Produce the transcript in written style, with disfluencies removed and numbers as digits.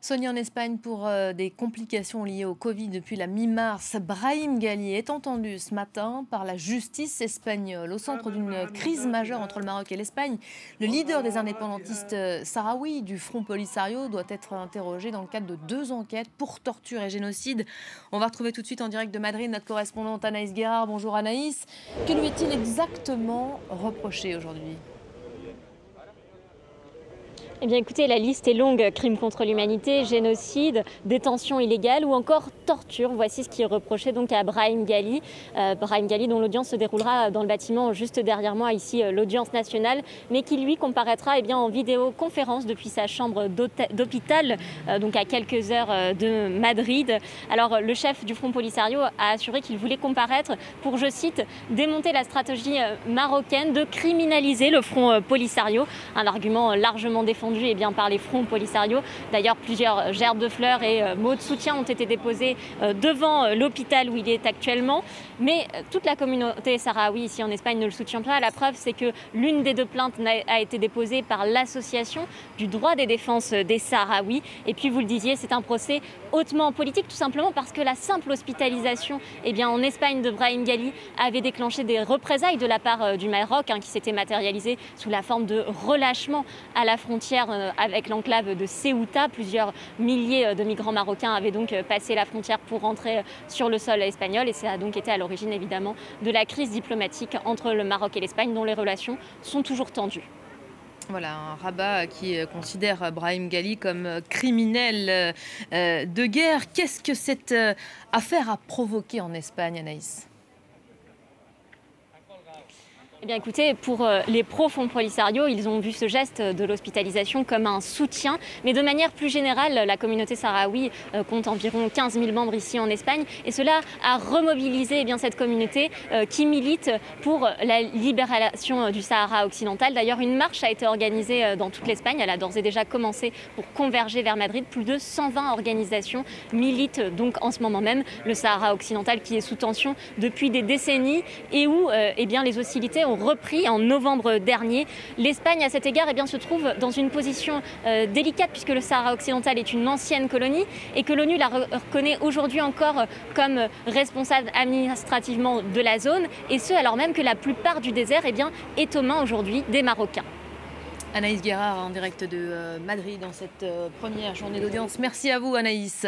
Sonia en Espagne pour des complications liées au Covid depuis la mi-mars. Brahim Ghali est entendu ce matin par la justice espagnole. Au centre d'une crise majeure entre le Maroc et l'Espagne, le leader des indépendantistes sahraouis du Front Polisario doit être interrogé dans le cadre de 2 enquêtes pour torture et génocide. On va retrouver tout de suite en direct de Madrid notre correspondante Anaïs Guérard. Bonjour Anaïs. Que lui est-il exactement reproché aujourd'hui ? Eh bien écoutez, la liste est longue. Crimes contre l'humanité, génocide, détention illégale ou encore torture. Voici ce qui est reproché donc à Brahim Ghali. Brahim Ghali dont l'audience se déroulera dans le bâtiment juste derrière moi, ici l'audience nationale, mais qui lui comparaîtra en vidéoconférence depuis sa chambre d'hôpital, donc à quelques heures de Madrid. Alors le chef du Front Polisario a assuré qu'il voulait comparaître pour, je cite, démonter la stratégie marocaine de criminaliser le Front Polisario. Un argument largement défendu par les fronts Polisario. D'ailleurs, plusieurs gerbes de fleurs et mots de soutien ont été déposés devant l'hôpital où il est actuellement. Mais toute la communauté sahraoui ici en Espagne ne le soutient pas. La preuve, c'est que l'une des 2 plaintes a été déposée par l'association du droit des défenses des Sahraouis. Et puis, vous le disiez, c'est un procès hautement politique, tout simplement parce que la simple hospitalisation en Espagne de Brahim Ghali avait déclenché des représailles de la part du Maroc, qui s'était matérialisé sous la forme de relâchement à la frontière avec l'enclave de Ceuta. Plusieurs milliers de migrants marocains avaient donc passé la frontière pour rentrer sur le sol espagnol et ça a donc été à l'origine évidemment de la crise diplomatique entre le Maroc et l'Espagne dont les relations sont toujours tendues. Voilà, un Rabat qui considère Brahim Ghali comme criminel de guerre. Qu'est-ce que cette affaire a provoqué en Espagne, Anaïs ? Eh bien écoutez, pour les pro-Front Polisario, ils ont vu ce geste de l'hospitalisation comme un soutien. Mais de manière plus générale, la communauté sahraoui compte environ 15 000 membres ici en Espagne. Et cela a remobilisé cette communauté qui milite pour la libération du Sahara occidental. D'ailleurs, une marche a été organisée dans toute l'Espagne. Elle a d'ores et déjà commencé pour converger vers Madrid. Plus de 120 organisations militent donc en ce moment même le Sahara occidental qui est sous tension depuis des décennies et où les hostilités ont repris en novembre dernier. L'Espagne, à cet égard, se trouve dans une position délicate puisque le Sahara occidental est une ancienne colonie et que l'ONU la reconnaît aujourd'hui encore comme responsable administrativement de la zone, et ce alors même que la plupart du désert est aux mains aujourd'hui des Marocains. Anaïs Guérard en direct de Madrid dans cette première journée d'audience. Merci à vous Anaïs.